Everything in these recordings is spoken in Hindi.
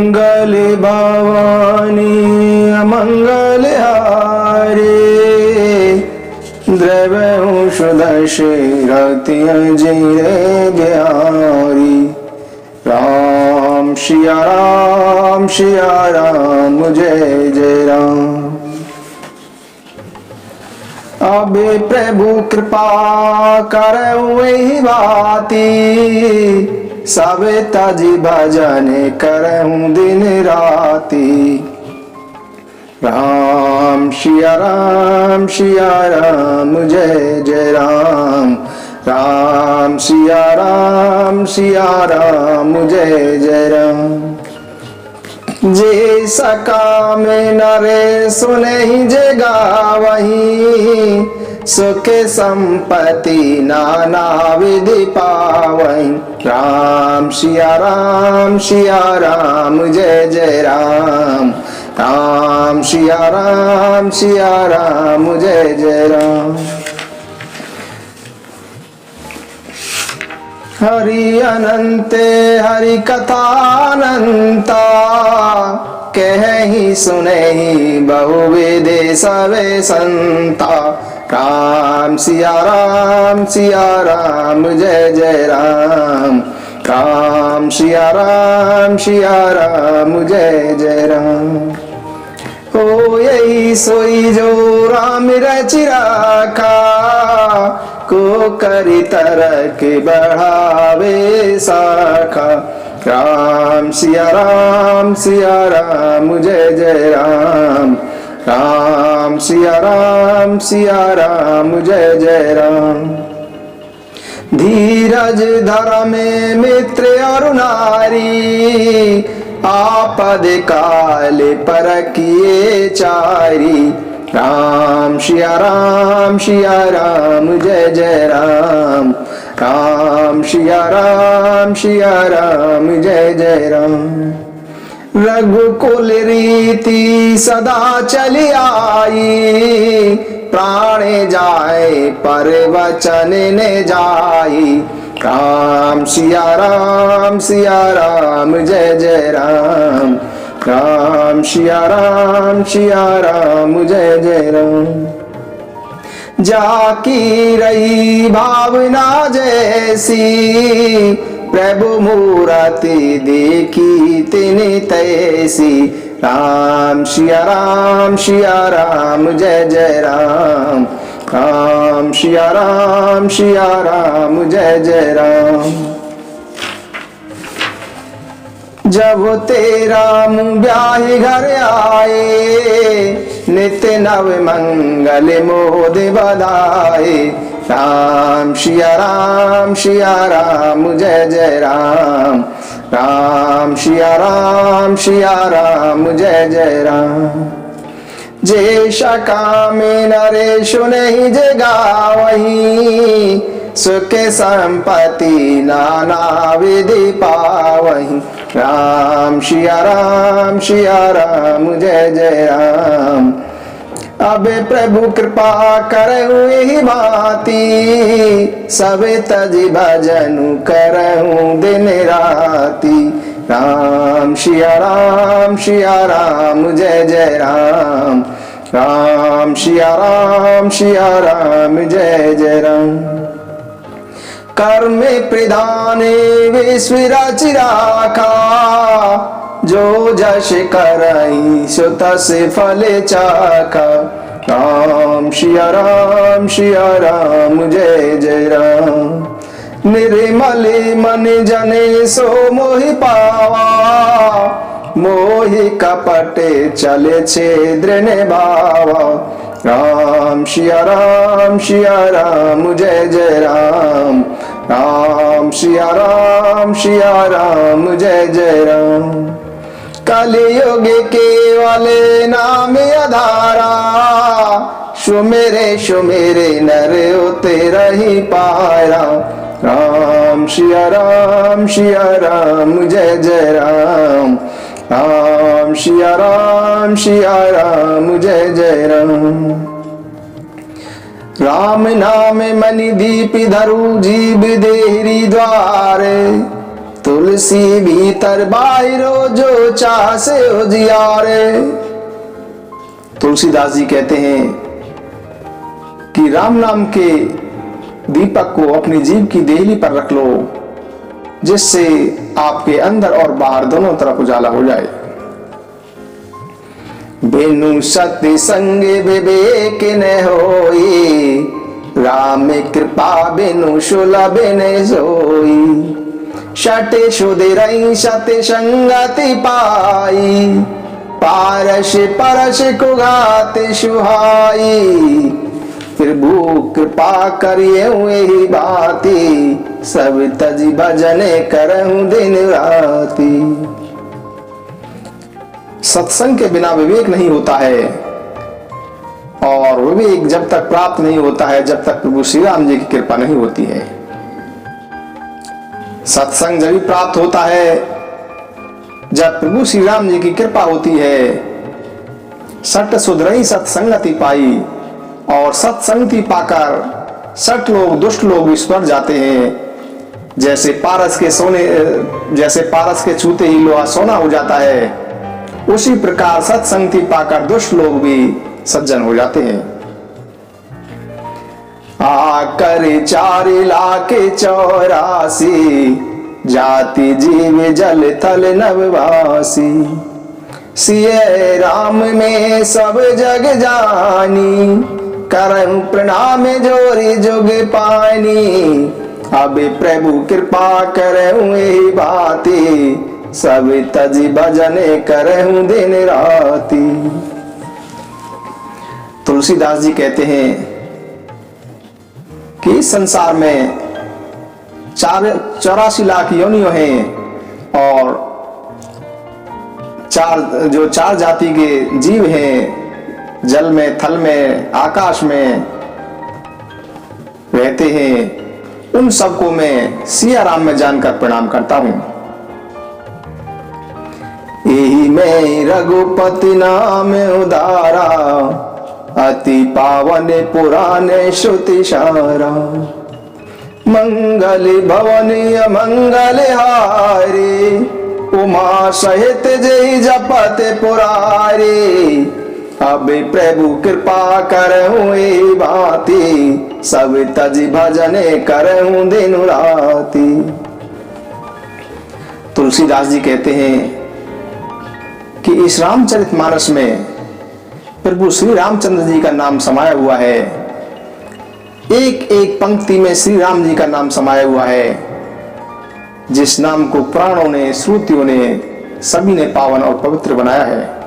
मंगल भवानी अमंगल हारे, द्रव्य सुदशरथि अजिरे बिहारी। राम सिया राम जय जय राम। अबे प्रभु कृपा करऊ एहि बाती, सब तजी भजन करऊं दिन राती। राम सिया राम जय जय राम। राम सिया राम जय जय राम। जे सका में नरे सुनहि जे गावहीं, सुख संपत्ति नाना विधि पावहीं। राम सिया राम जय जय राम। राम सिया राम जय जय राम। हरि अनंते हरि कथानंता, कहि सुनहि बहुविधि सवे संता। राम सिया राम जय जय राम। राम सिया राम जय जय राम। हो यही सोई जो राम रचि राखा, को करि तरक बढ़ावे साखा। राम सिया राम जय जय राम। राम सिया राम जय जय राम। धीरज धर में मित्र और नारी, आपद काल परखिए चारी। राम सिया राम जय जय राम। राम सिया राम जय जय राम। रघुकुल रीति सदा चली आई, प्राण जाए पर वचन न जाई। राम सिया राम जय जय राम। राम सिया राम जय जय राम। जाकी रही भावना जैसी, प्रभु मूरति देखी तिनि तैसी। राम सिया राम जय जय राम। राम सिया राम जय जय राम। जब तेरा मुँह ब्याहि घर आए, नित्य नव मंगल मोद बधाए। राम सिया राम जय जय राम। राम सिया राम जय जय राम। जे सका में नरे सुनहि जे गावहीं, सुख संपत्ति नाना विधि पावहीं। राम सिया राम जय जय राम। अबे प्रभु कृपा करहु एहि भांति, सब तजि भजनु करहु दिन राति। राम सिया राम जय जय राम। राम सिया राम जय जय राम। कर्म प्रधान विश्व रचि राखा, जो जस करई सो तस फल चाखा। राम सिया राम जय जय राम। निर्मल मन जने सो मोहि पावा, मोहि कपट चले छिद्र निभावा। राम सिया राम जय जय राम। राम सिया राम जय जय राम। कलयुग केवल नाम आधारा, सुमेरे नर तेरा ही पारा। राम सिया राम जय जय राम। राम सिया राम जय जय राम। राम नाम मणि दीप धरु जीव देहरी द्वारे, तुलसी भीतर बाहरो जो चासे उजियारे। तुलसीदास जी कहते हैं कि राम नाम के दीपक को अपनी जीभ की देहली पर रख लो, जिससे आपके अंदर और बाहर दोनों तरफ उजाला हो जाए। बिनु सत्य संग विवेक न होई, राम कृपा बिनु सुलभ न सोई। शटे शुदि रही सत्य संगति पाई, पारस परस कुघात सुहाई। प्रभु कृपा करिए यही बाती, सब तज भजन करहूं दिन राती। सत्संग के बिना विवेक नहीं होता है, और विवेक जब तक प्राप्त नहीं होता है जब तक प्रभु श्री राम जी की कृपा नहीं होती है। सत्संग जब भी प्राप्त होता है जब प्रभु श्री राम जी की कृपा होती है। सट सुधरई सत्संगति पाई, और सत्संगति पाकर सठ लोग दुष्ट लोग विस्मर जाते हैं। जैसे पारस के छूते ही लोहा सोना हो जाता है, उसी प्रकार सत्संगति पाकर दुष्ट लोग भी सज्जन हो जाते हैं। आकर 4,84,000 जाति जीव जल थल नववासी। सिय राम में सब जग जानी, करहु प्रणाम जोरी जुग पानी। अब प्रभु कृपा करहु यही बाती, सब तज भजन करहु दिन राती। तुलसीदास जी कहते हैं कि इस संसार में 84 लाख योनियों हैं, और चार जाति के जीव हैं, जल में, थल में, आकाश में रहते हैं। उन सबको मैं सिया राम में जानकर प्रणाम करता हूं। यही मैं रघुपति नाम उदारा, अति पावन पुराने श्रुति सारा। मंगल भवन अमंगल हारी, उमा सहित जय जपत पुरारी। अब प्रभु कृपा करहूं यही बाती, सब तज भजन करहूं दिन राती। तुलसीदास जी कहते हैं कि इस रामचरितमानस में प्रभु श्री रामचंद्र जी का नाम समाया हुआ है। एक एक पंक्ति में श्री राम जी का नाम समाया हुआ है, जिस नाम को प्राणों ने, श्रुतियों ने, सभी ने पावन और पवित्र बनाया है।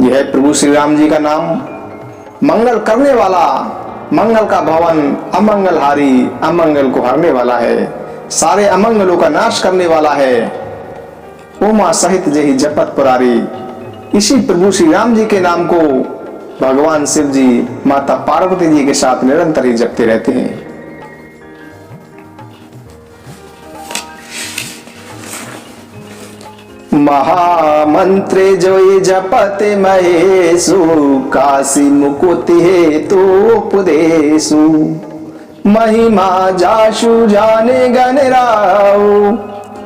यह प्रभु श्री राम जी का नाम मंगल करने वाला, मंगल का भवन, अमंगलहारी, अमंगल को हरने वाला है, सारे अमंगलों का नाश करने वाला है। उमा सहित जही जपत पुरारी। इसी प्रभु श्री राम जी के नाम को भगवान शिव जी माता पार्वती जी के साथ निरंतर ही जपते रहते हैं। महामंत्र जोई जपत महेशु, काशी मुकुति हेतु उपदेशु। महिमा जाशु जाने गण राउ,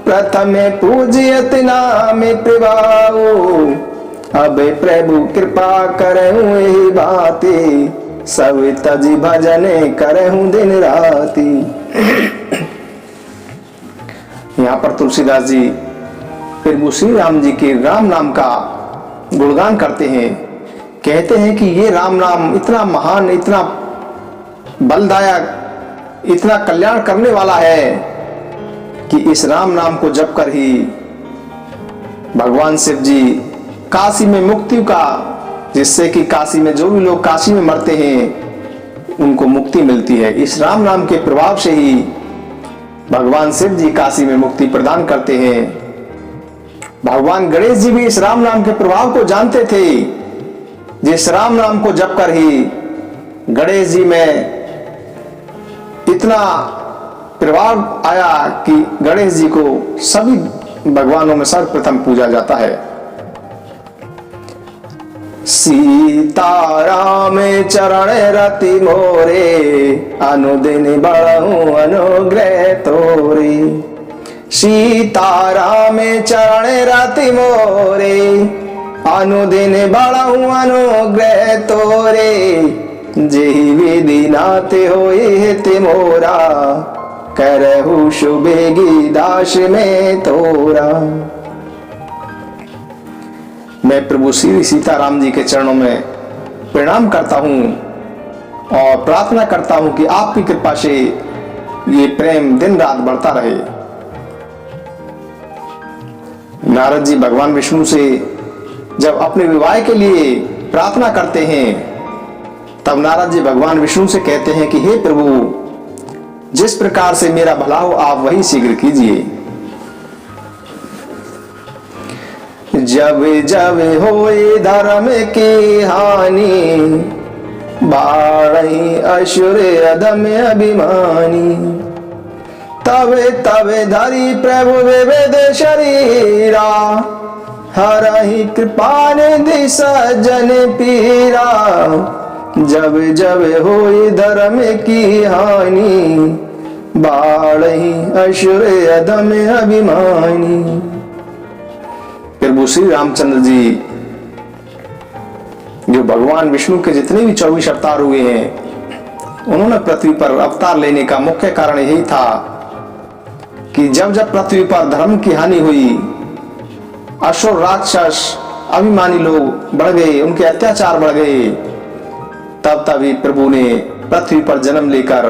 प्रथम पूजियत नाम प्रभाऊ। अब प्रभु कृपा करहूं यही बाती, सब तज भजन करहूं दिन राती। यहाँ पर तुलसीदास जी प्रभु श्री राम जी के राम नाम का गुणगान करते हैं। कहते हैं कि ये राम नाम इतना महान, इतना बलदायक, इतना कल्याण करने वाला है कि इस राम नाम को जप कर ही भगवान शिव जी काशी में मुक्ति का, जिससे कि काशी में जो भी लोग काशी में मरते हैं उनको मुक्ति मिलती है। इस राम नाम के प्रभाव से ही भगवान शिव जी काशी में मुक्ति प्रदान करते हैं। भगवान गणेश जी भी इस राम नाम के प्रभाव को जानते थे, जिस राम नाम को जप कर ही गणेश जी में इतना प्रभाव आया कि गणेश जी को सभी भगवानों में सर्वप्रथम पूजा जाता है। सीताराम चरण रति मोरे, अनुदिन बढ़ऊ अनुग्रह तोरे। सीताराम चरण रति मोरे, अनुदिन बढ़ऊ अनुग्रह तोरे। जेहि विधि नाथ होए हित मोरा, करहु शुभेगी दास में तोरा। मैं प्रभु श्री सीताराम जी के चरणों में प्रणाम करता हूं और प्रार्थना करता हूं कि आपकी कृपा से ये प्रेम दिन रात बढ़ता रहे। नारद जी भगवान विष्णु से जब अपने विवाह के लिए प्रार्थना करते हैं, तब नारद जी भगवान विष्णु से कहते हैं कि हे प्रभु, जिस प्रकार से मेरा भला हो आप वही शीघ्र कीजिए। जब जब होए धर्म की हानि, बाढ़ई असुर अधम अभिमानी। तब तब धरी प्रभु विविध शरीरा, हरहि कृपा निधि सज्जन पीरा। जब जब होए धर्म की हानि, बाढ़ई असुर अधम अभिमानी। प्रभु श्री रामचंद्र जी जो भगवान विष्णु के जितने भी 24 अवतार हुए हैं, उन्होंने पृथ्वी पर अवतार लेने का मुख्य कारण यही था कि जब जब पृथ्वी पर धर्म की हानि हुई, असुर राक्षस अभिमानी लोग बढ़ गए, उनके अत्याचार बढ़ गए, तब तभी प्रभु ने पृथ्वी पर जन्म लेकर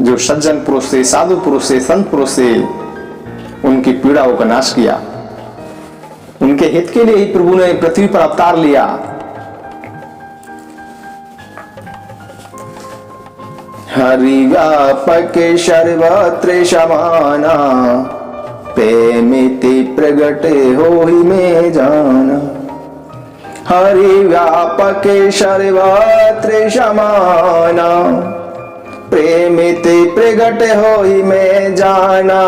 जो सज्जन पुरुष थे, साधु पुरुष थे, संत पुरुष थे, उनकी पीड़ाओं का नाश किया। उनके हित के लिए ही प्रभु ने पृथ्वी पर अवतार लिया। हरि व्यापक सर्वत्र समाना, प्रेमिति प्रगट होहि में जाना। हरि व्यापक सर्वत्र समाना, प्रेमिति प्रगट होहि में जाना।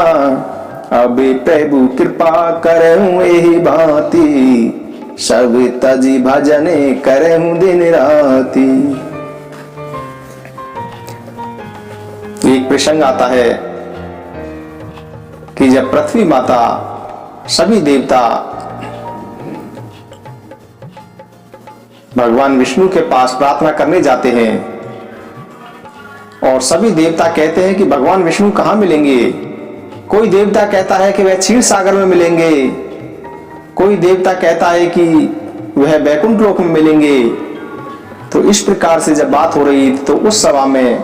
अभी प्रभु कृपा करहूं एहि भांति, सब तजी भजन करहूं दिन राति। एक प्रसंग आता है कि जब पृथ्वी माता, सभी देवता भगवान विष्णु के पास प्रार्थना करने जाते हैं और सभी देवता कहते हैं कि भगवान विष्णु कहां मिलेंगे। कोई देवता कहता है कि वह क्षीर सागर में मिलेंगे, कोई देवता कहता है कि वह बैकुंठ लोक में मिलेंगे। तो इस प्रकार से जब बात हो रही थी, तो उस सभा में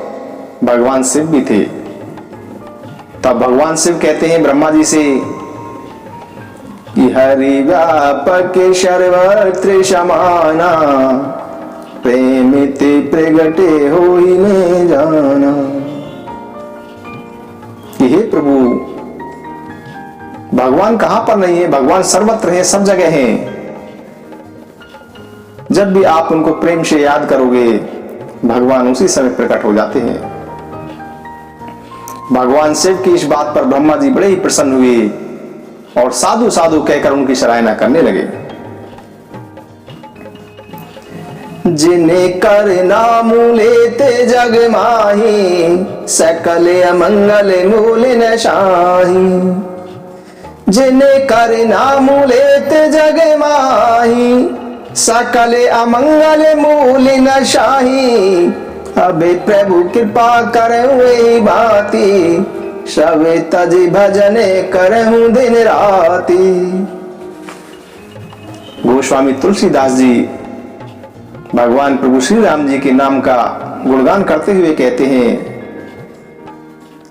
भगवान शिव भी थे। तब भगवान शिव कहते हैं ब्रह्मा जी से कि हरि व्यापक सर्वत्र समाना, प्रेमिति प्रगटे होहि में जाना। हे प्रभु, भगवान कहां पर नहीं है, भगवान सर्वत्र है, सब जगह हैं। जब भी आप उनको प्रेम से याद करोगे, भगवान उसी समय प्रकट हो जाते हैं। भगवान शिव की इस बात पर ब्रह्मा जी बड़े ही प्रसन्न हुए और साधु साधु कहकर उनकी सराहना करने लगे। जिन्हें कर नाम लेते जग माही, सकल अमंगल मूल न शाही। जिन्हें कर नाम लेते जग माही, सकल अमंगल मूल न शाही। अबे प्रभु कृपा करहु भांति, सब तज भजन करहु दिन राति। गोस्वामी तुलसीदास जी भगवान प्रभु श्री राम जी के नाम का गुणगान करते हुए कहते हैं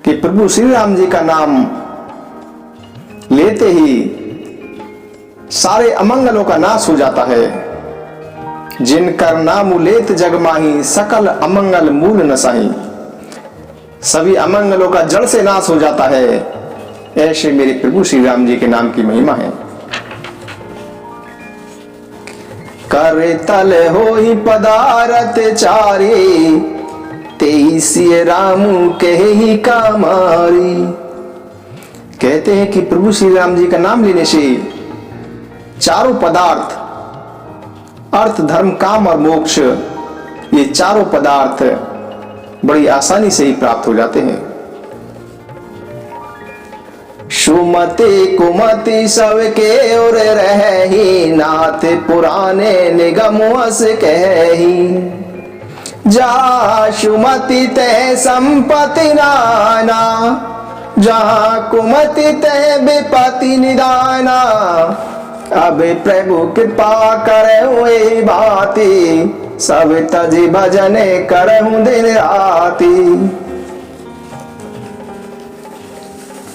कि प्रभु श्री राम जी का नाम लेते ही सारे अमंगलों का नाश हो जाता है। जिनकर नाम लेत जग माही, सकल अमंगल मूल न साही। सभी अमंगलों का जड़ से नाश हो जाता है। ऐसे मेरे प्रभु श्री राम जी के नाम की महिमा है। करे तल होई पदारथ चारी, तेईसिय रामू कही कामारी। कहते हैं कि प्रभु श्री राम जी का नाम लेने से चारों पदार्थ अर्थ, धर्म, काम और मोक्ष, ये चारों पदार्थ बड़ी आसानी से ही प्राप्त हो जाते हैं। सुमति कुमति सबके और रही, नाथ पुराने निगम अस कही। जा सुमति तह संपत्ति नाना, जहाँ कुमति तह विपत्ति निदाना। अब प्रभु कृपा करे हुए बाती, सब तज भजन करहूं दिन राती।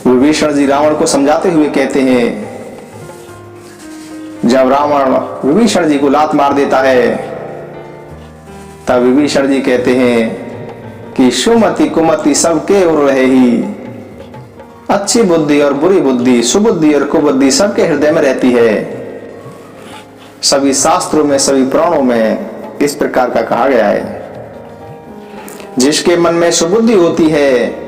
विभीषण जी रावण को समझाते हुए कहते हैं, जब रावण विभीषण जी को लात मार देता है, तब विभीषण जी कहते हैं कि सुमति कुमति सबके ओर रहे ही। अच्छी बुद्धि और बुरी बुद्धि, सुबुद्धि और कुबुद्धि सबके हृदय में रहती है। सभी शास्त्रों में, सभी पुराणों में इस प्रकार का कहा गया है। जिसके मन में सुबुद्धि होती है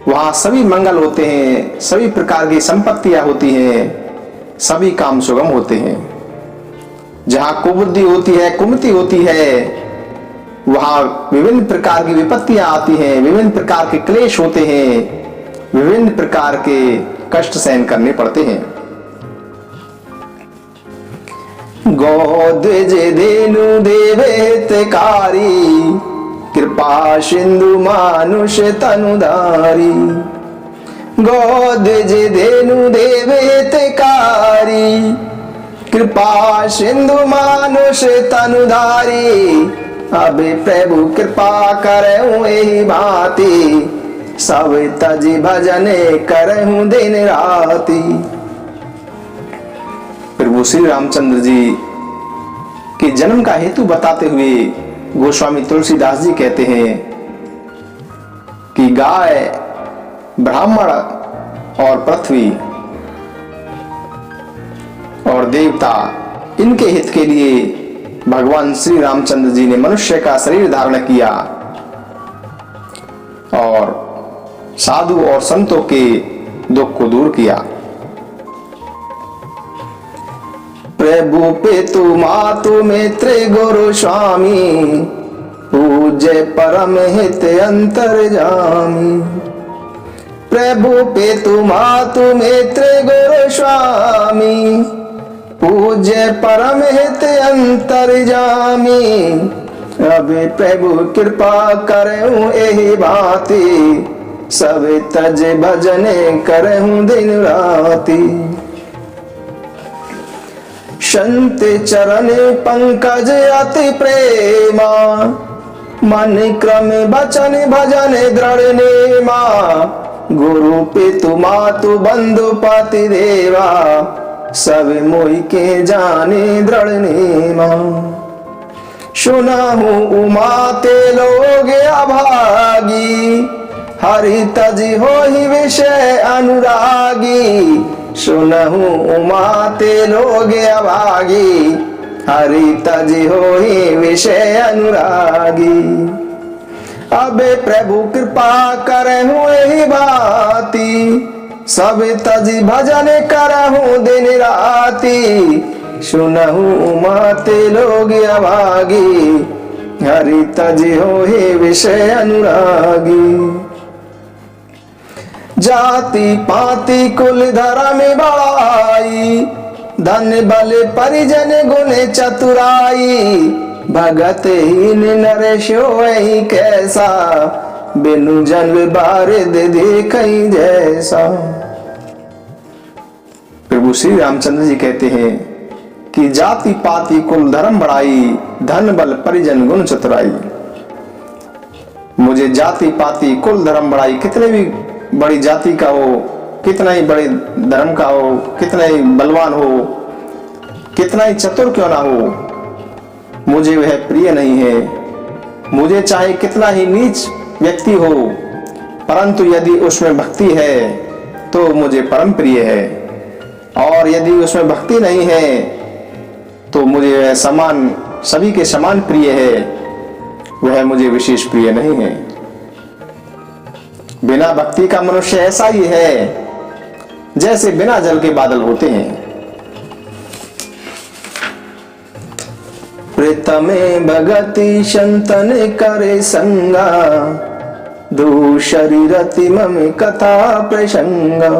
वहां सभी मंगल होते हैं, सभी प्रकार की संपत्तियां होती हैं, सभी काम सुगम होते हैं। जहां कुबुद्धि होती है, कुमति होती है, वहां विभिन्न प्रकार की विपत्तियां आती हैं, विभिन्न प्रकार के क्लेश होते हैं, विभिन्न प्रकार के कष्ट सहन करने पड़ते हैं। गोद्विज धेनु देवहितकारी, कृपा सिंधु मानुष तनुधारी। गोद्विज धेनु देवहितकारी, कृपा सिंधु मानुष तनुधारी। अब प्रभु कृपा करहूं एहि भांति, सब तज भजन करहूं दिन राति। प्रभु श्री रामचंद्र जी के जन्म का हेतु बताते हुए गोस्वामी तुलसीदास जी कहते हैं कि गाय, ब्राह्मण और पृथ्वी और देवता, इनके हित के लिए भगवान श्री रामचंद्र जी ने मनुष्य का शरीर धारण किया और साधु और संतों के दुख को दूर किया। प्रभु पितु मातु मित्र गुरु स्वामी, पूज्य परम हित अंतर्जामी। प्रभु पितु मातु मित्र गुरु स्वामी, पूज्य परम हित अंतर्जामी। अब प्रभु कृपा करहूं एहि भांति, सब तज भजन करहूं दिन राति। संत चरण पंकज अति प्रेमा, मन क्रम बचन भजन दृढ़ नेमा। गुरु पितु मातु बंधु पति देवा, सब मोहि के जाने दृढ़ नेमा। सुनहु उमा ते लोग अभागी, हरि तज होहि विषय अनुरागी। सुनहु उमा ते लोग अभागी, हरि तज होहि विषय अनुरागी। अब प्रभु कृपा करहूं एहि भांति, सब तज भजन करहूं दिन राति। सुनहु उमा ते लोग अभागी, हरि तज होहि विषय अनुरागी। जाति पाति कुल धर्म बड़ाई, धन बल परिजन गुण चतुराई। भगत हीन नर सोई कैसा, बिनु जन्म बारिद देखई जैसा। प्रभु श्री रामचंद्र जी कहते हैं कि जाति पाति कुल धर्म बड़ाई, धन बल परिजन गुण चतुराई। मुझे जाति पाति कुल धर्म बड़ाई, कितने भी बड़ी जाति का हो, कितना ही बड़े धर्म का हो, कितना ही बलवान हो, कितना ही चतुर क्यों ना हो, मुझे वह प्रिय नहीं है। मुझे चाहे कितना ही नीच व्यक्ति हो, परंतु यदि उसमें भक्ति है तो मुझे परम प्रिय है, और यदि उसमें भक्ति नहीं है तो मुझे वह समान, सभी के समान प्रिय है, वह मुझे विशेष प्रिय नहीं है। बिना भक्ति का मनुष्य ऐसा ही है जैसे बिना जल के बादल होते हैं। प्रथमे भगति संतन करे संगा, दूसरी रति मम कथा प्रसंगा।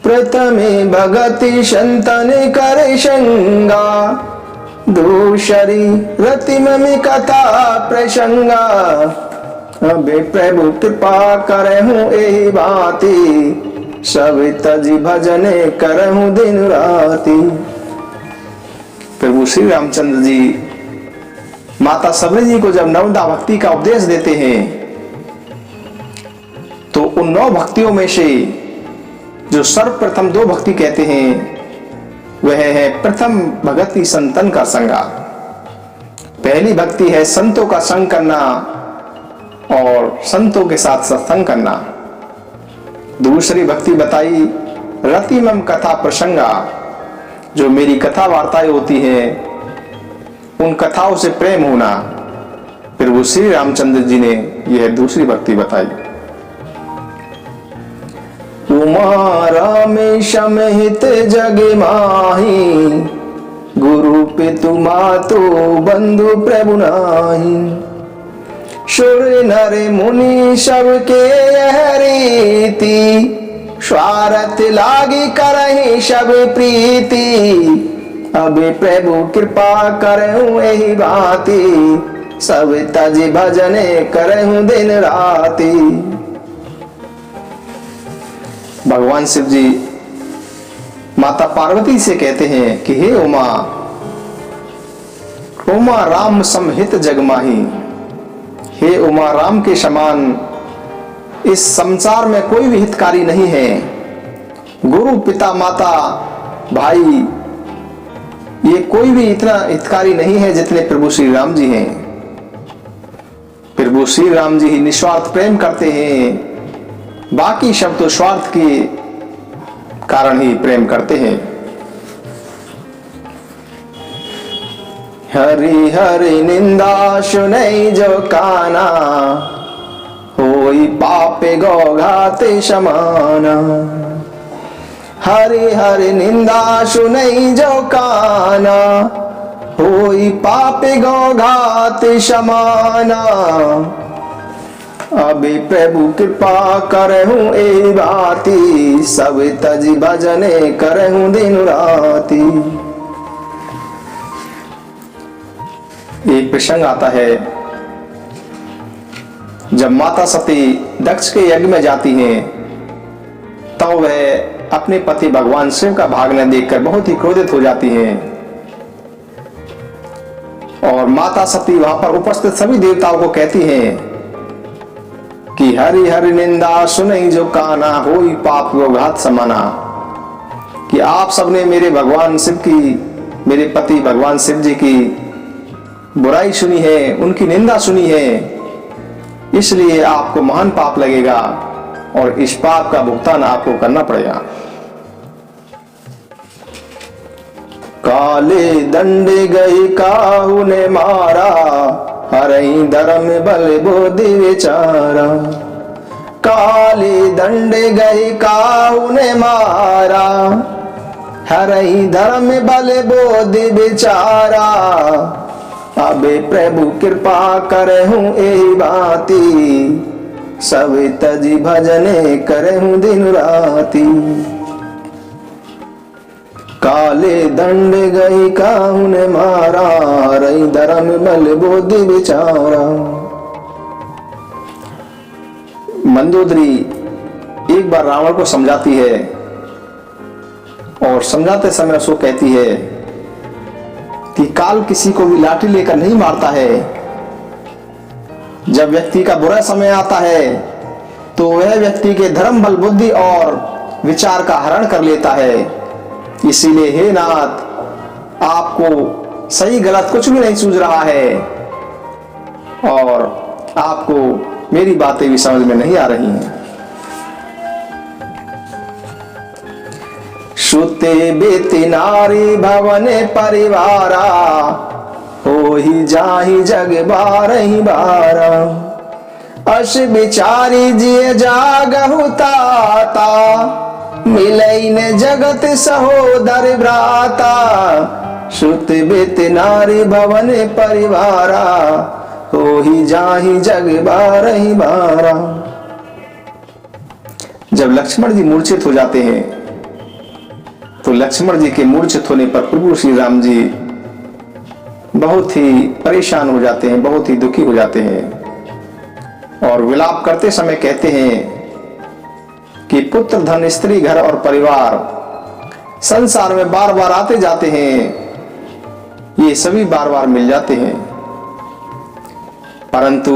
प्रथमे भगति संतन करे संगा, दूसरी रति मम कथा प्रसंगा। अबे प्रभु कृपा करहूँ एहि भांति, सब तजी भजने करहूँ दिन राति। प्रभु श्री रामचंद्र जी माता सबरी जी को जब नवदा भक्ति का उपदेश देते हैं तो उन 9 भक्तियों में से जो सर्वप्रथम 2 भक्ति कहते हैं वह है प्रथम भगति संतन का संगा। पहली भक्ति है संतों का संग करना और संतों के साथ सत्संग करना। दूसरी भक्ति बताई रतिमम कथा प्रसंगा, जो मेरी कथा वार्ताएं होती हैं उन कथाओं से प्रेम होना। फिर वो श्री रामचंद्र जी ने यह दूसरी भक्ति बताई। उमा रामेशम हित जग माही, गुरु पितु मातु बंधु प्रभु नाही। सुर नर मुनि सबके यह रीति, स्वार्थ लागी करहि सब प्रीति। अब प्रभु कृपा करहूँ एहि भांति, सब तज भजने करहूँ दिन राति। भगवान शिव जी माता पार्वती से कहते हैं कि हे उमा, उमा राम समहित जगमाही। हे उमा, राम के समान इस संसार में कोई भी हितकारी नहीं है। गुरु पिता माता भाई ये कोई भी इतना हितकारी नहीं है जितने प्रभु श्री राम जी हैं। प्रभु श्री राम जी ही निस्वार्थ प्रेम करते हैं, बाकी सब तो स्वार्थ के कारण ही प्रेम करते हैं। हरि हरि निंदा सुनई जो काना, होई पापे गौघाते समाना। हरि हरि निंदा सुनई जो काना, होई पापे गौघाते समाना। अबे प्रभु कृपा करहूँ एहि भांति, सब तज भजने करहूँ दिन राति। एक प्रसंग आता है जब माता सती दक्ष के यज्ञ में जाती हैं तो वह अपने पति भगवान शिव का भागने देखकर बहुत ही क्रोधित हो जाती हैं और माता सती वहां पर उपस्थित सभी देवताओं को कहती हैं कि हरि हरि निंदा सुनई जो काना, होई पाप घात समाना। कि आप सबने मेरे भगवान शिव की, मेरे पति भगवान शिव जी की बुराई सुनी है, उनकी निंदा सुनी है, इसलिए आपको महान पाप लगेगा और इस पाप का भुगतान आपको करना पड़ेगा। काले दंड गई काहू ने मारा, हरई धर्म बल बोधि विचारा। काले दंड गई काहू ने मारा, हरई धर्म बल बोधि विचारा। अबे प्रभु कृपा करहूँ एहि भांति, सब तजी भजने करहूँ दिन राति। काले दंड गई काहू ने मारा, रई धर्म बल बोधि विचारा। मंदोदरी एक बार रावण को समझाती है और समझाते समय उसको कहती है कि काल किसी को भी लाठी लेकर नहीं मारता है। जब व्यक्ति का बुरा समय आता है तो वह व्यक्ति के धर्म बल बुद्धि और विचार का हरण कर लेता है। इसीलिए हे नाथ, आपको सही गलत कुछ भी नहीं सूझ रहा है और आपको मेरी बातें भी समझ में नहीं आ रही हैं। सुते बेति नारी भवने परिवारा, होहि जाहि जग बारहि बारा। अस बिचारी जिय जागहु ताता, मिलई ने जगत सहोदर भ्राता। श्रुत बेत नारी भवन परिवारा, हो ही जाहि जग बारहि बारा। जब लक्ष्मण जी मूर्छित हो जाते हैं तो लक्ष्मण जी के मूर्छित होने पर प्रभु श्री राम जी बहुत ही परेशान हो जाते हैं, बहुत ही दुखी हो जाते हैं और विलाप करते समय कहते हैं कि पुत्र, धन, स्त्री, घर और परिवार संसार में बार बार आते जाते हैं, ये सभी बार बार मिल जाते हैं, परंतु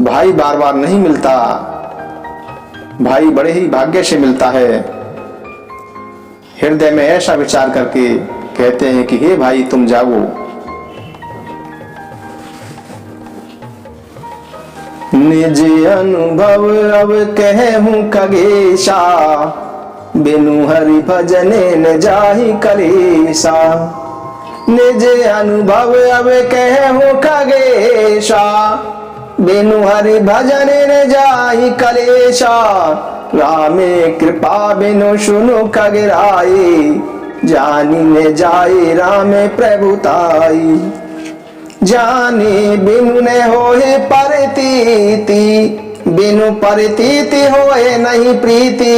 भाई बार बार नहीं मिलता। भाई बड़े ही भाग्य से मिलता है। हृदय में ऐसा विचार करके कहते हैं कि हे भाई तुम जागो। निज अनुभव अब कहूं खगेशा, बिनु हरि भजने न जाहि कलेशा। निज अनुभव अब कहूं खगेशा, बिनु हरि भजने न जाहि कलेशा। रामे कृपा बिनु सुनु खगराई, जानी न जाए रामे प्रभुताई। जाने बिनु न होए परतीति, बिनु परतीति होए नहीं प्रीति।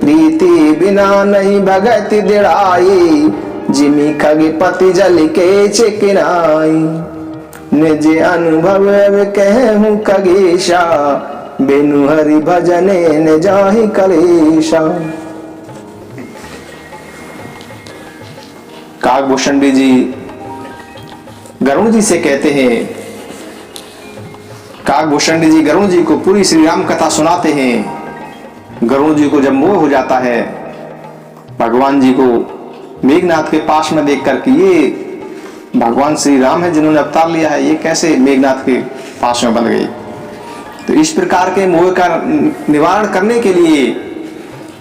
प्रीति बिना नहीं भगत दिड़ाई, जिमि खगपति जल के चिकनाई। निज अनुभव कहूं खगेशा, बिनु हरि भजने न जाहि कलेशा। काकभूषण जी गरुड़ जी से कहते हैं, काकभूषण जी गरुड़ जी को पूरी श्री राम कथा सुनाते हैं। गरुड़ जी को जब मोह हो जाता है भगवान जी को मेघनाथ के पास में देख करके, ये भगवान श्री राम है जिन्होंने अवतार लिया है, ये कैसे मेघनाथ के पास में बन गए। तो इस प्रकार के मोह का निवारण करने के लिए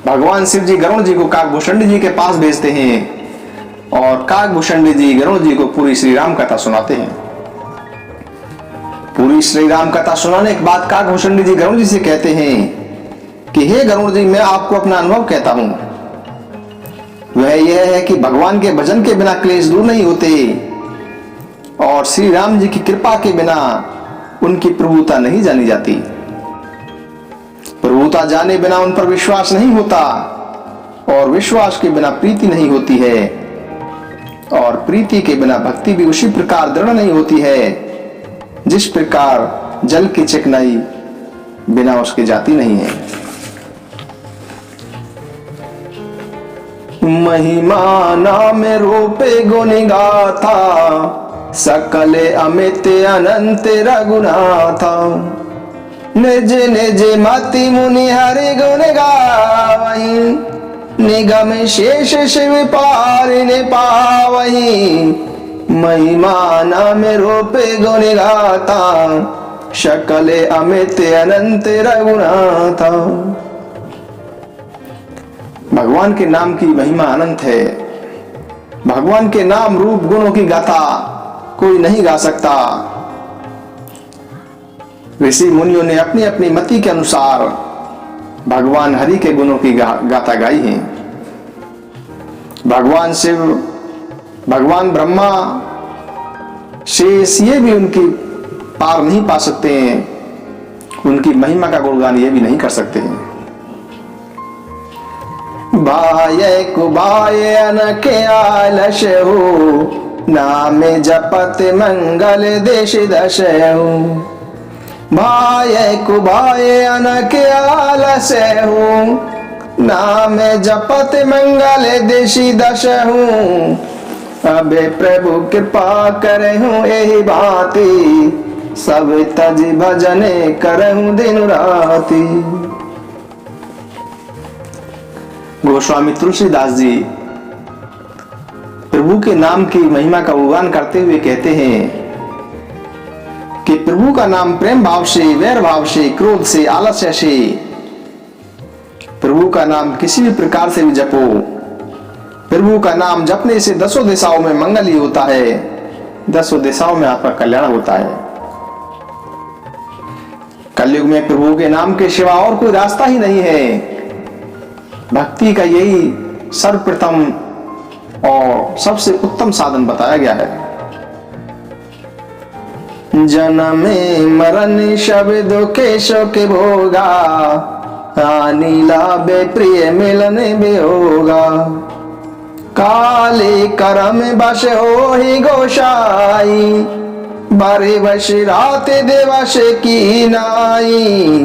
भगवान शिव जी गरुड़ जी को काकभूषण जी के पास भेजते हैं और काकभूषण जी गरुड़ जी को पूरी श्री राम कथा सुनाते हैं। पूरी श्री राम कथा सुनाने के बाद काकभूषण जी गरुड़ जी से कहते हैं कि हे गरुड़ जी, मैं आपको अपना अनुभव कहता हूं। वह यह है कि भगवान के भजन के बिना क्लेश दूर नहीं होते और श्री राम जी की कृपा के बिना उनकी प्रभुता नहीं जानी जाती। प्रभुता जाने बिना उन पर विश्वास नहीं होता और विश्वास के बिना प्रीति नहीं होती है और प्रीति के बिना भक्ति भी उसी प्रकार दृढ़ नहीं होती है जिस प्रकार जल की चिकनाई बिना उसके जाती नहीं है। महिमा नाम रूपे गुण गाथा, सकल अमित अनंत रघुनाथा। निज निज मति मुनि हरि गुण गावहि, निगम शेष शिव पार ने पावहि। महिमा नाम रूपे गुण गाथा, सकल अमित अनंत रघुनाथा। भगवान के नाम की महिमा अनंत है। भगवान के नाम रूप गुणों की गाथा कोई नहीं गा सकता। ऋषि मुनियों ने अपनी अपनी मति के अनुसार भगवान हरि के गुणों की गाथा गाई है। भगवान शिव, भगवान ब्रह्मा, शेष ये भी उनकी पार नहीं पा सकते हैं, उनकी महिमा का गुणगान ये भी नहीं कर सकते हैं। भाय कुबाय अनके आलस हो, नाम जपत मंगल देश दश हो। भाय कुबाय अनके आलस हो, नाम जपत मंगल देश दश हो। अबे प्रभु कृपा करहूं एहि भांति, सब तज भजने करहूं दिन राति। गोस्वामी तुलसीदास जी प्रभु के नाम की महिमा का उगान करते हुए कहते हैं कि प्रभु का नाम प्रेम भाव से, वैर भाव से, क्रोध से, आलस्य से, प्रभु का नाम किसी भी प्रकार से भी जपो। प्रभु का नाम जपने से दसों दिशाओं में मंगल ही होता है, दसों दिशाओं में आपका कल्याण होता है। कलयुग में प्रभु के नाम के सिवा और कोई रास्ता ही नहीं है। भक्ति का यही सर्वप्रथम और सबसे उत्तम साधन बताया गया है। जन्म मरण शब्द के शोक भोगा, हानि लाभे प्रिय मिलन बेहोगा। काले करम बश हो ही गोसाई, बारे बश रात देवश की नाई।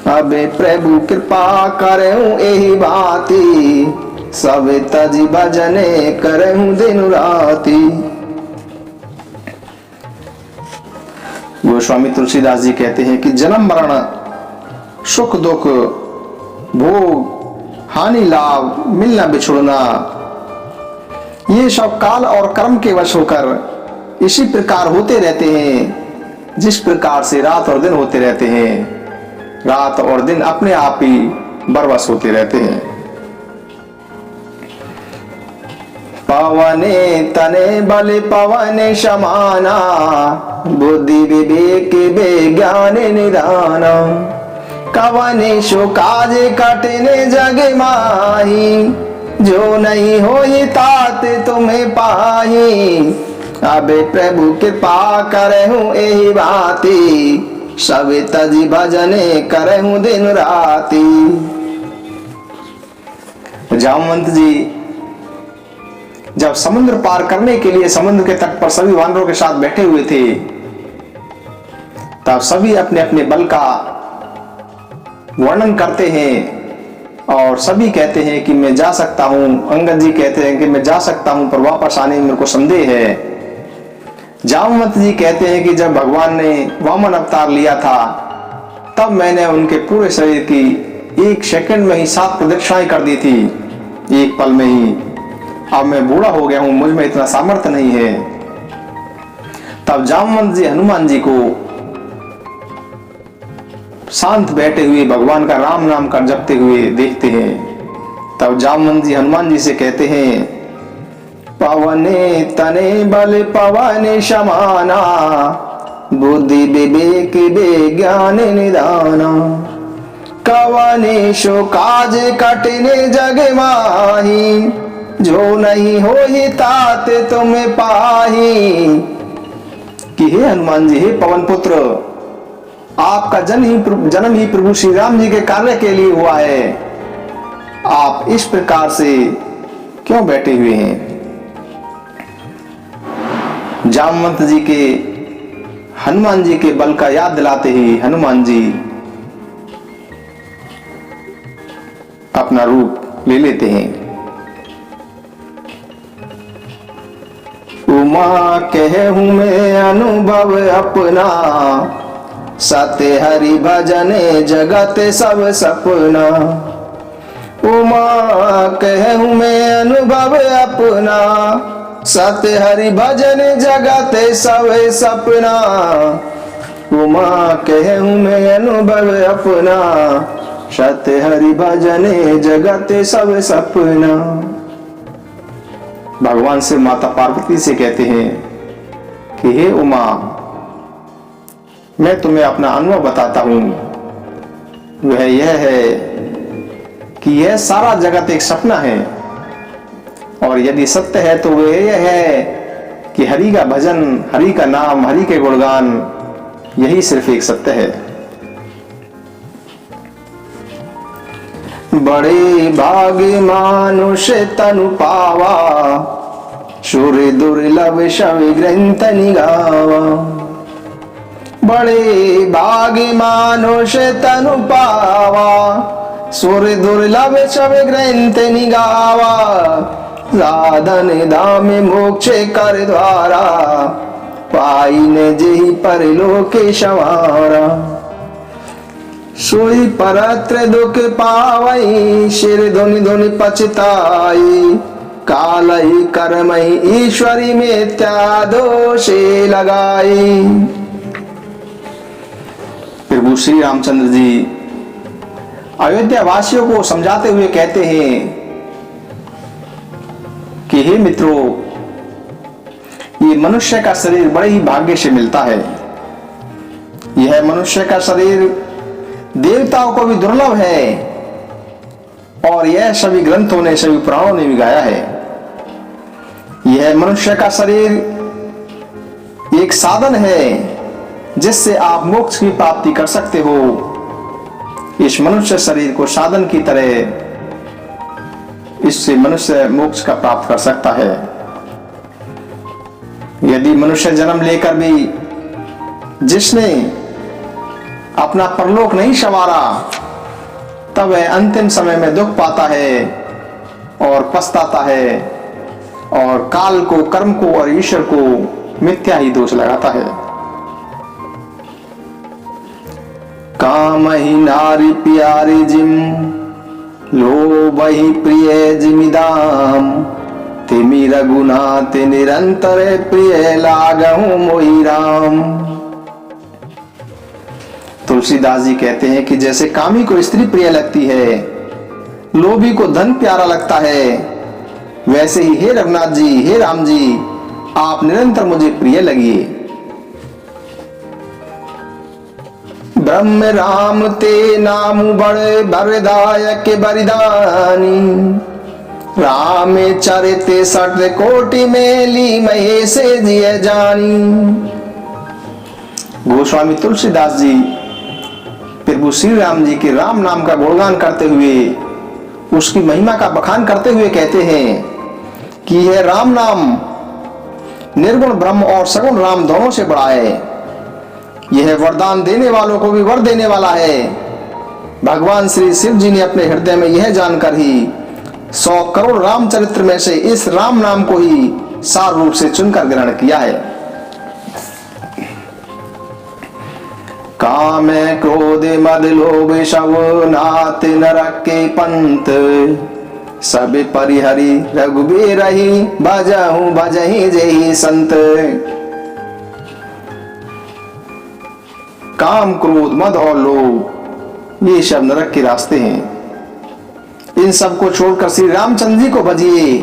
अबे प्रभु कृपा करहूं एही बाती, सब तजी भजने करहूं दिन राती। गोस्वामी तुलसीदास जी कहते हैं कि जन्म मरण, सुख दुख, भोग, हानि लाभ, मिलना बिछुड़ना, ये सब काल और कर्म के वश होकर इसी प्रकार होते रहते हैं जिस प्रकार से रात और दिन होते रहते हैं। रात और दिन अपने आप ही बरबस होते रहते हैं। पवने तने बल पवन समाना, बुद्धि विवेक विज्ञान निदाना। कवने शो काज कटने जग माही, जो नहीं होई तात तुम्हें पाही। अबे प्रभु कृपा करहूं एही बाती, सब तजी भजने करहूं दिन राती। जामवंत जी जब समुद्र पार करने के लिए समुद्र के तट पर सभी वानरों के साथ बैठे हुए थे, तब सभी अपने अपने बल का वर्णन करते हैं और सभी कहते हैं कि मैं जा सकता हूं। अंगद जी कहते हैं कि मैं जा सकता हूं, पर वापस आने में मेरे को संदेह है। जामवंत जी कहते हैं कि जब भगवान ने वामन अवतार लिया था, तब मैंने उनके पूरे शरीर की 1 सेकंड में ही 7 प्रदक्षिणाएं कर दी थी, एक पल में ही। अब मैं बूढ़ा हो गया हूं, मुझ में इतना सामर्थ्य नहीं है। तब जामवंत जी हनुमान जी को शांत बैठे हुए भगवान का राम नाम कर जपते हुए देखते हैं। तब जामवंत जी हनुमान जी से कहते हैं, पवने तने बल पवन समाना, बुद्धि विवेक विज्ञान निदाना। कवने शो काज कटने जग माही, जो नहीं होई तात तुम्हें पाही। कि हे हनुमान जी, हे पवन पुत्र, आपका जन्म ही प्रभु श्री राम जी के कार्य के लिए हुआ है। आप इस प्रकार से क्यों बैठे हुए हैं? जामवंत जी के हनुमान जी के बल का याद दिलाते ही हनुमान जी अपना रूप ले लेते हैं। उमा कहूं मैं अनुभव अपना, सत्य हरि भजने जगत सब सपना। उमा कहूं मैं अनुभव अपना, सत्य हरि भजने जगत सब सपना। उमा कहूं मैं अनुभव अपना, सत्य हरि भजने जगत सब सपना। भगवान से माता पार्वती से कहते हैं कि हे उमा, मैं तुम्हें अपना अनुभव बताता हूं। वह यह है कि यह सारा जगत एक सपना है, और यदि सत्य है तो वह यह है कि हरि का भजन, हरि का नाम, हरि के गुणगान, यही सिर्फ एक सत्य है। बड़े भाग मानुष तनु पावा, सूर्य दुर्लभ शव ग्रंथ निगावा। बड़े भाग मानुष तनु पावा, सूर्य दुर्लभ शव ग्रंथ निगावा। साधन धाम मोक्ष कर द्वारा, पाई न जेहि परलोके सवारा। सोई परत्र दुख पावई, शिर धुनि धुनि पछताई। कालहि कर्महि ईश्वरी मिथ्या दोषे लगाई। प्रभु श्री रामचंद्र जी अयोध्या वासियों को समझाते हुए कहते हैं कि हे मित्रों, ये मनुष्य का शरीर बड़े ही भाग्य से मिलता है। यह मनुष्य का शरीर देवताओं को भी दुर्लभ है, और यह सभी ग्रंथों ने, सभी पुराणों ने भी गाया है। यह मनुष्य का शरीर एक साधन है जिससे आप मोक्ष की प्राप्ति कर सकते हो। इस मनुष्य शरीर को साधन की तरह इससे मनुष्य मोक्ष का प्राप्त कर सकता है। यदि मनुष्य जन्म लेकर भी जिसने अपना परलोक नहीं संवारा, तब वह अंतिम समय में दुख पाता है और पछताता है और काल को, कर्म को और ईश्वर को मिथ्या ही दोष लगाता है। काम ही नारी प्यारी जिम, लोभ ही प्रिय जिमिदाम, तिमि रघुनाथ निरंतर प्रिय लागहु मोहि राम। तुलसीदास जी कहते हैं कि जैसे कामी को स्त्री प्रिय लगती है, लोभी को धन प्यारा लगता है, वैसे ही हे रघुनाथ जी, हे राम जी, आप निरंतर मुझे प्रिय लगिए। ब्रह्म राम ते नाम बड़े बरदायक बरिदानी, राम चरिते सट कोटि में ली महेश जिय जानी। गोस्वामी तुलसीदास जी प्रभु श्री राम जी के राम नाम का गुणगान करते हुए, उसकी महिमा का बखान करते हुए कहते हैं कि यह राम नाम निर्गुण ब्रह्म और सगुण राम दोनों से बड़ा है। यह वरदान देने वालों को भी वर देने वाला है। भगवान श्री शिव जी ने अपने हृदय में यह जानकर ही 100 करोड़ रामचरित्र में से इस राम नाम को ही सार रूप से चुनकर ग्रहण किया है। काम क्रोध मद लोभ शव नाथ नरक के पंथ, सब परिहरि रघुबीर रही भजहु भजहि जहि संत। काम, क्रोध, मद और लोभ ये सब नरक के रास्ते हैं। इन सब को छोड़कर श्री रामचंद्र जी को भजिए,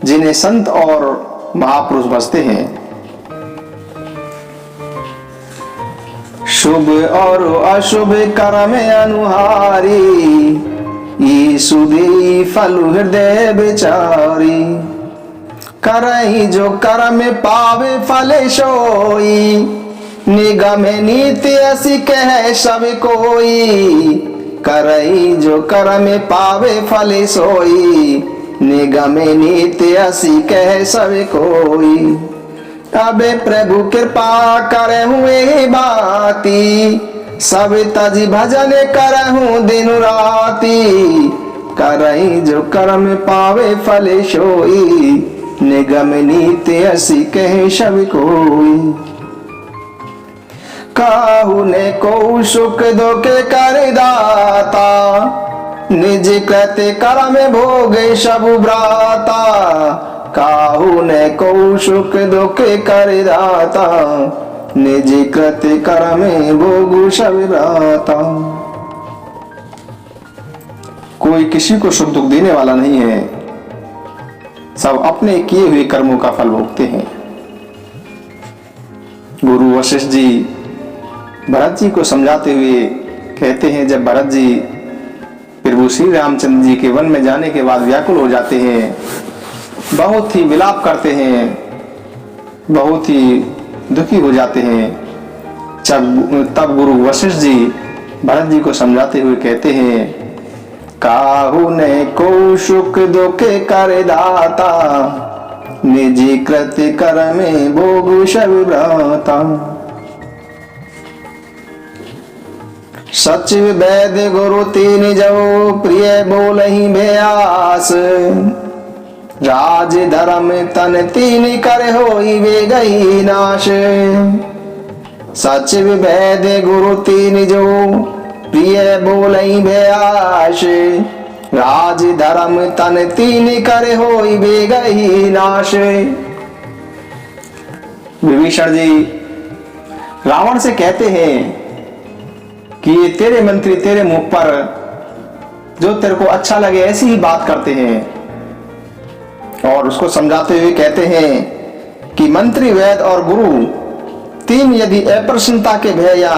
जिन्हें संत और महापुरुष भजते हैं। शुभ और अशुभ कर्म अनुहारी, ईसु देई फल हृदय विचारी। करहि जो कर्म पावे फल सोई, निगम नीति असी कह सब कोई। करहि जो कर्म पावे फल सोई, निगम नीति असी कह सब कोई। अबे प्रभु कृपा करे हुए बाती, सब तज भजन करहूं दिन राती। करहि जो कर्म पावे फल सोई, निगम नीति असी कहे सब कोई। काहू ने को सुख दुख कर दाता, निज कृत कर्म भोगे सब भ्राता। काहू ने को सुख दुख कर दाता, निज कृत कर्म भोग सब भ्राता। कोई किसी को सुख दुख देने वाला नहीं है, सब अपने किए हुए कर्मों का फल भोगते हैं। गुरु वशिष्ठ जी भरत जी को समझाते हुए कहते हैं, जब भरत जी प्रभु श्री रामचंद्र जी के वन में जाने के बाद व्याकुल हो जाते हैं, बहुत ही विलाप करते हैं, बहुत ही दुखी हो जाते हैं, तब गुरु वशिष्ठ जी भरत जी को समझाते हुए कहते हैं, काहू ने को सुख दुख कर दाता, निजी कृत कर्म भोग सब भ्राता। सचिव वैद्य गुरु तीन जो प्रिय बोलहि भयास। राज धर्म तन तीन कर होई वे गई नाश। सचिव वैद्य गुरु तीन जो प्रिय बोलहि भयास। राज धर्म तन तीन कर होई वे गई नाश। विभीषण जी रावण से कहते हैं कि ये तेरे मंत्री तेरे मुंह पर जो तेरे को अच्छा लगे ऐसी ही बात करते हैं, और उसको समझाते हुए कहते हैं कि मंत्री, वैद्य और गुरु तीन यदि अप्रसन्नता के भय या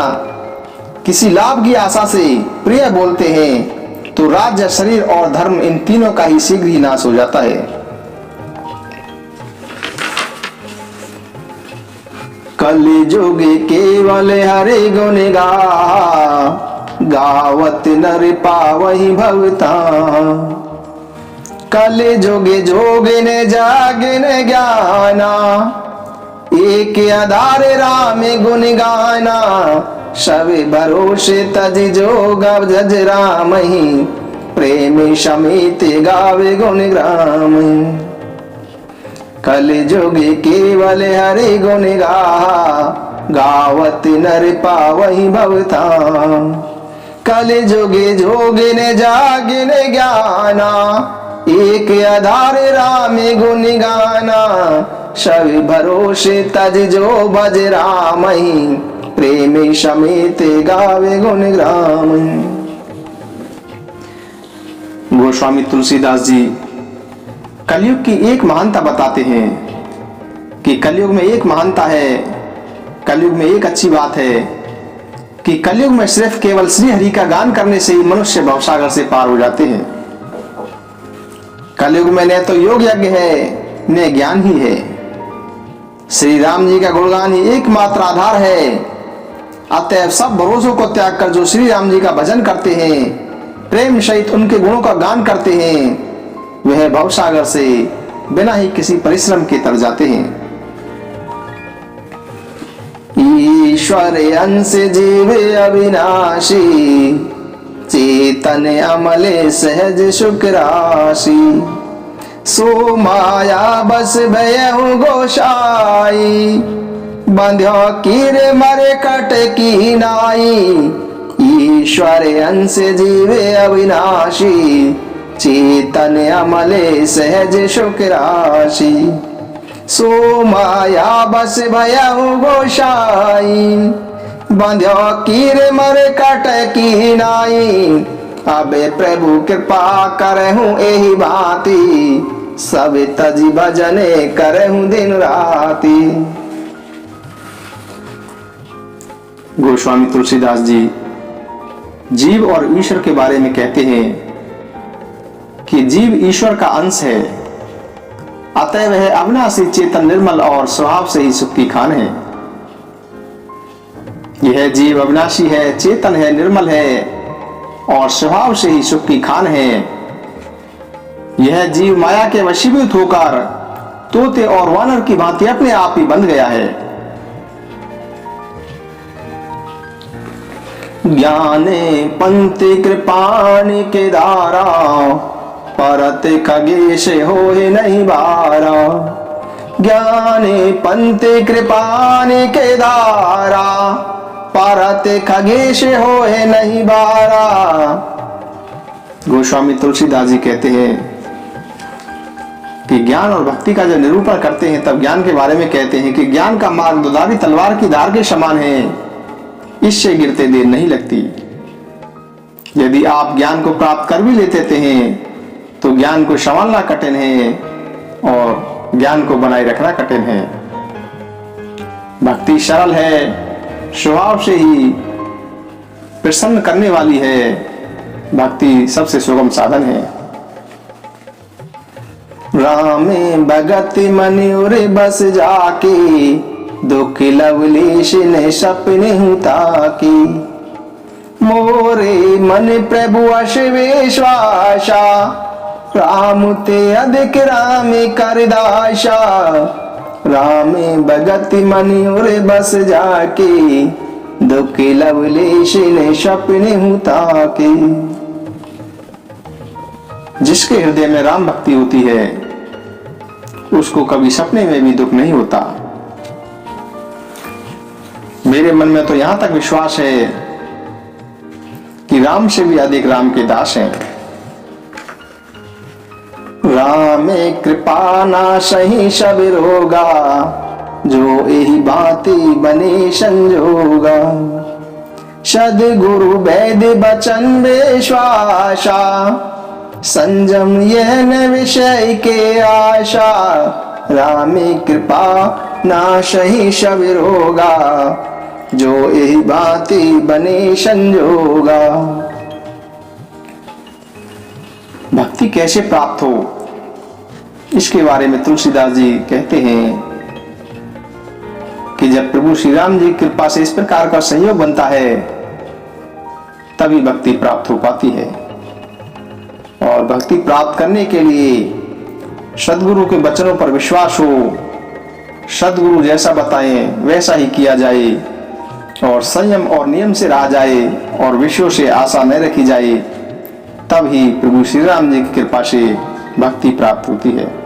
किसी लाभ की आशा से प्रिय बोलते हैं, तो राज्य, शरीर और धर्म इन तीनों का ही शीघ्र ही नाश हो जाता है। कलि जुग केवल हरि गुण गावत नर पावहि भवता। कलि जुग जोगिन जागिन ज्ञाना, एक आधार राम गुण गाना। सब भरोसे तज जोग जज रामहि, प्रेम समेत गावे गुण ग्राम। कलि जुग केवल हरि गुण गावत नर पावहि भवता। कलि जुग जोगिन जागिन ज्ञाना, एक आधार राम गुण गाना। सब भरोसे तज जो भज रामहि, प्रेम समेत गावे गुण ग्राम। गोस्वामी तुलसीदास जी कलयुग की एक महानता बताते हैं कि कलयुग में एक महानता है, कलयुग में एक अच्छी बात है कि कलयुग में सिर्फ केवल श्री हरि का गान करने से ही मनुष्य भवसागर से पार हो जाते हैं। कलयुग में न तो योग यज्ञ है न ज्ञान ही है, श्री राम जी का गुणगान ही एकमात्र आधार है। अतएव सब भरोसों को त्याग कर जो श्री राम जी का भजन करते हैं, प्रेम सहित उनके गुणों का गान करते हैं, वह भवसागर से बिना ही किसी परिश्रम के तर जाते हैं। ईश्वर अंश जीव अविनाशी, चेतन अमले सहज सुख राशि। सो माया बस भयहु गोसाई, बंध्यो कीर मरे कट की नाई। ईश्वर अंश जीव अविनाशी, चेतन अमले सहज सुख राशि। सो माया बस भयहु गोसाई, बंध्यो कीर मर कट की नाई। अबे प्रभु कृपा करहूं एहि भांति, सब तजी भजने करहूं दिन राति। गोस्वामी तुलसीदास जी जीव और ईश्वर के बारे में कहते हैं कि जीव ईश्वर का अंश है, अतः वह अविनाशी चेतन निर्मल और स्वभाव से ही सुख की खान है। यह जीव अविनाशी है, चेतन है, निर्मल है और स्वभाव से ही सुख की खान है। यह जीव माया के वशीभूत होकर तोते और वानर की भांति अपने आप ही बंध गया है। ज्ञाने पंथि कृपाणि के दारा, परत खगेश होए नहीं बारा। ज्ञाने पंथि कृपाणि के दारा, परत खगेश होए नहीं बारा। गोस्वामी तुलसीदास जी कहते हैं कि ज्ञान और भक्ति का जब निरूपण करते हैं तब ज्ञान के बारे में कहते हैं कि ज्ञान का मार्ग दुधारी तलवार की धार के समान है, इससे गिरते देर नहीं लगती। यदि आप ज्ञान को प्राप्त कर भी लेते हैं तो ज्ञान को संभालना कठिन है और ज्ञान को बनाए रखना कठिन है। भक्ति सरल है, स्वभाव से ही प्रसन्न करने वाली है। भक्ति सबसे सुगम साधन है। रामे भगत मनुर बस जाके, दुख लवलेश ने सपने ताकी। मोरे मन प्रभु अश विश्वासा, राम ते अधिक राम कर दाशा। रामे भगत मनुर बस जाके, दुख लवलेश ने सपने ताकी। जिसके हृदय में राम भक्ति होती है उसको कभी सपने में भी दुख नहीं होता। मेरे मन में तो यहां तक विश्वास है कि राम से भी अधिक राम के दास हैं। रामे कृपा ना सही सब रोगा, जो यही बाती बने संजोगा। सदगुरु वैद बचन विश्वासा, संजम यह न विषय के आशा। रामे कृपा ना सही सब रोगा, जो यही बाती बने संजोगा। भक्ति कैसे प्राप्त हो, इसके बारे में तुलसीदास जी कहते हैं कि जब प्रभु श्री राम जी की कृपा से इस प्रकार का संयोग बनता है तभी भक्ति प्राप्त हो पाती है। और भक्ति प्राप्त करने के लिए सद्गुरु के वचनों पर विश्वास हो, सद्गुरु जैसा बताएं वैसा ही किया जाए, और संयम और नियम से रहा जाए, और विषयों से आशा न रखी जाए, तब ही प्रभु श्री राम जी की कृपा से भक्ति प्राप्त होती है।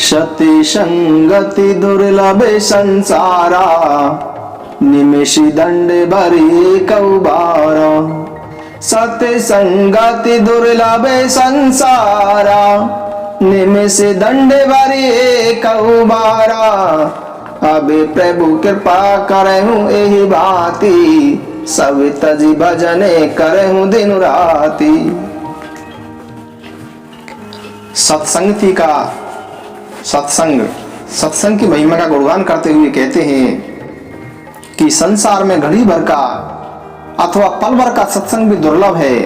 सती संगति दुर्लभ संसारा, निमिषि दंड भरी कौबारा। सत्य संगति दुर्लभ संसारा, निमिष दंड भरी कौबारा। अब प्रभु कृपा करहूं एहि भांति, सब तजी भजने करहूं दिन राति। सत्संगति का सत्संग की महिमा का गुणगान करते हुए कहते हैं कि संसार में घड़ी भर का अथवा पल भर का सत्संग भी दुर्लभ है।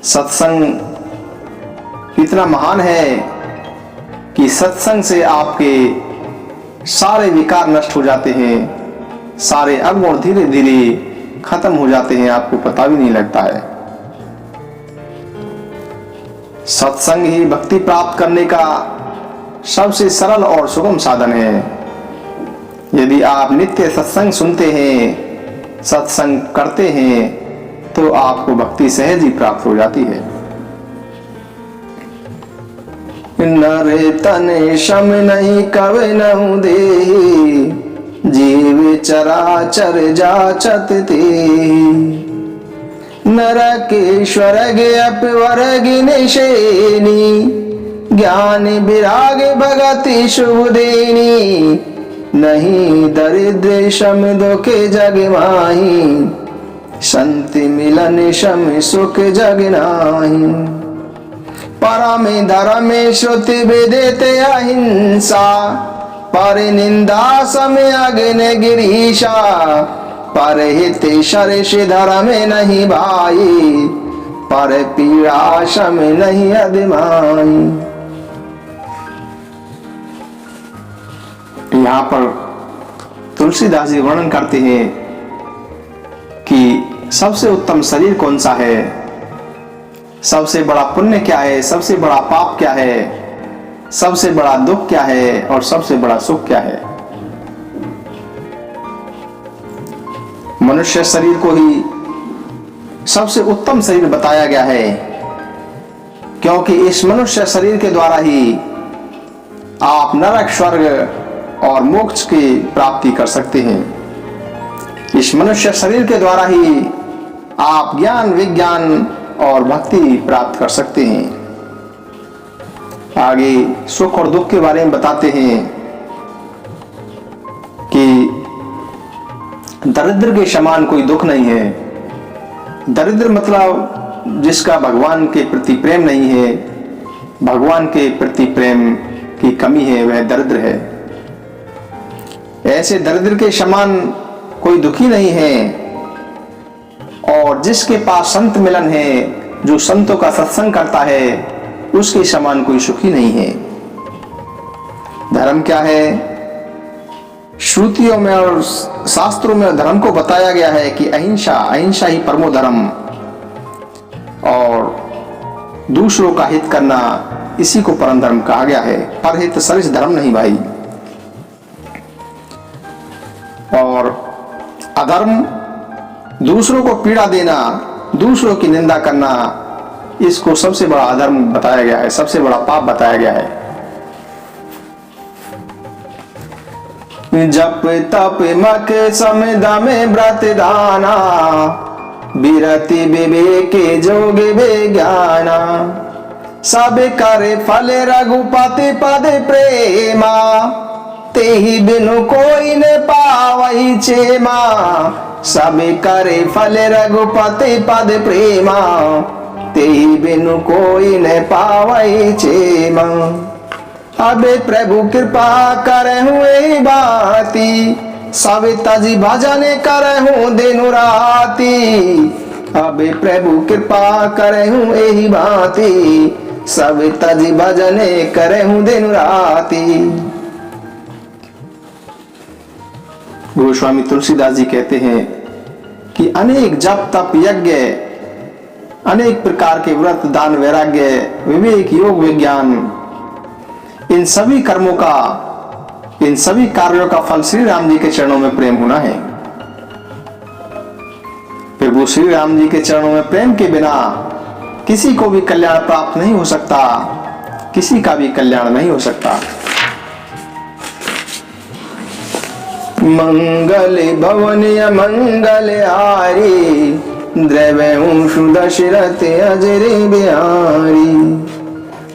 सत्संग इतना महान है कि सत्संग से आपके सारे विकार नष्ट हो जाते हैं, सारे अवगुण धीरे धीरे खत्म हो जाते हैं, आपको पता भी नहीं लगता है। सत्संग ही भक्ति प्राप्त करने का सबसे सरल और सुगम साधन है। यदि आप नित्य सत्संग सुनते हैं, सत्संग करते हैं, तो आपको भक्ति सहज ही प्राप्त हो जाती है। नरे तने शम नहीं कवे नहु देहि, जीव चराचर जाचत तेहि। नरकेश्वर अपवर्ग निशेनी, ज्ञान विराग भगति शुभ देनी। नहीं दरिद्र शम दुखे जग माही, संति मिलन शम सुख जग नाही। परम धर्म श्रुति विदित अहिंसा, पर निंदा सम अग्नि गिरीशा। पर हित शर्ष धर्म नहीं भाई, पर पीड़ा शम नहीं अदमाई। यहाँ पर तुलसीदास जी वर्णन करते हैं कि सबसे उत्तम शरीर कौन सा है, सबसे बड़ा पुण्य क्या है, सबसे बड़ा पाप क्या है, सबसे बड़ा दुख क्या है और सबसे बड़ा सुख क्या है। मनुष्य शरीर को ही सबसे उत्तम शरीर बताया गया है, क्योंकि इस मनुष्य शरीर के द्वारा ही आप नरक स्वर्ग और मोक्ष की प्राप्ति कर सकते हैं। इस मनुष्य शरीर के द्वारा ही आप ज्ञान विज्ञान और भक्ति प्राप्त कर सकते हैं। आगे सुख और दुख के बारे में बताते हैं कि दरिद्र के समान कोई दुख नहीं है। दरिद्र मतलब जिसका भगवान के प्रति प्रेम नहीं है, भगवान के प्रति प्रेम की कमी है, वह दरिद्र है। ऐसे दरिद्र के समान कोई दुखी नहीं है। और जिसके पास संत मिलन है, जो संतों का सत्संग करता है, उसके समान कोई सुखी नहीं है। धर्म क्या है? श्रुतियों में और शास्त्रों में धर्म को बताया गया है कि अहिंसा ही परमो धर्म, और दूसरों का हित करना, इसी को परम धर्म कहा गया है। परहित सरिस धर्म नहीं भाई। और अधर्म, दूसरों को पीड़ा देना, दूसरों की निंदा करना, इसको सबसे बड़ा अधर्म बताया गया है, सबसे बड़ा पाप बताया गया है। जप तप मक समिदम व्रत दाना, विरति विवेक जोग विज्ञाना। सब करे फल रघुपति पद प्रेमा, तेहि बिनु कोई न पावई चेमा। सब करे फल रघुपति पद प्रेमा, तेहि बिनु कोई न पावई चेमा। अबे प्रभु कृपा करहूं एहि बाती, सब तजी भजन करहूं दिन राती। अबे प्रभु कृपा करहूं एहि बाती, सब तज भजने करे हूं दिन राती। गोस्वामी तुलसीदास जी कहते हैं कि अनेक जप तप यज्ञ, अनेक प्रकार के व्रत दान वैराग्य विवेक योग विज्ञान, इन सभी कर्मों का, इन सभी कार्यों का फल श्री राम जी के चरणों में प्रेम होना है। फिर वो श्री राम जी के चरणों में प्रेम के बिना किसी को भी कल्याण प्राप्त नहीं हो सकता, किसी का भी कल्याण नहीं हो सकता। मंगल भवन मंगल हारी, द्रव्यंशु दशरथ अजरे बिहारी।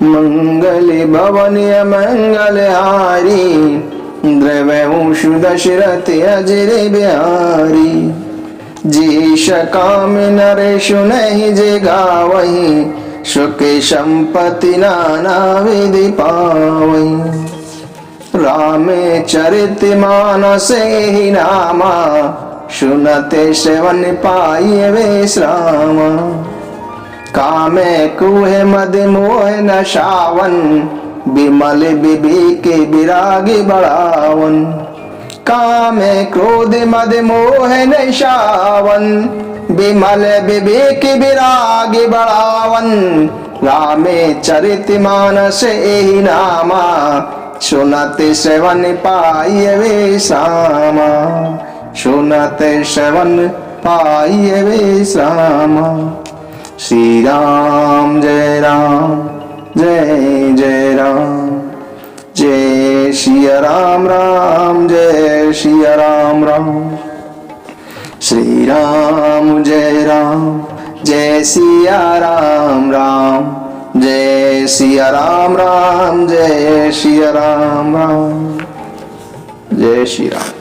मंगल भवन मंगल हारी, द्रव्यंशु दशरथ अजरे बिहारी। जीश काम नरेश नहीं जे गावही, सुख संपत्ति नाना विधि पावही। राम चरित मानस ही नामा, सुनते सेवन पाइए विश्रामा। कामे कुहे मद मोह नशावन, विमल विवेक विरागी बढ़ावन। कामे क्रोध मद मोह नशावन, विमल विवेक विरागी बढ़ावन। रामे चरित मानस एहि नामा, सुनते सेवन पाइए विश्रामा। सुनते सेवन पाइए विश्रामा। श्री राम जय राम जय जय राम, जय सिया राम राम जय सिया राम राम। श्री राम जय राम जय सिया राम राम, जय सिया राम राम जय सिया राम राम, जय श्री राम।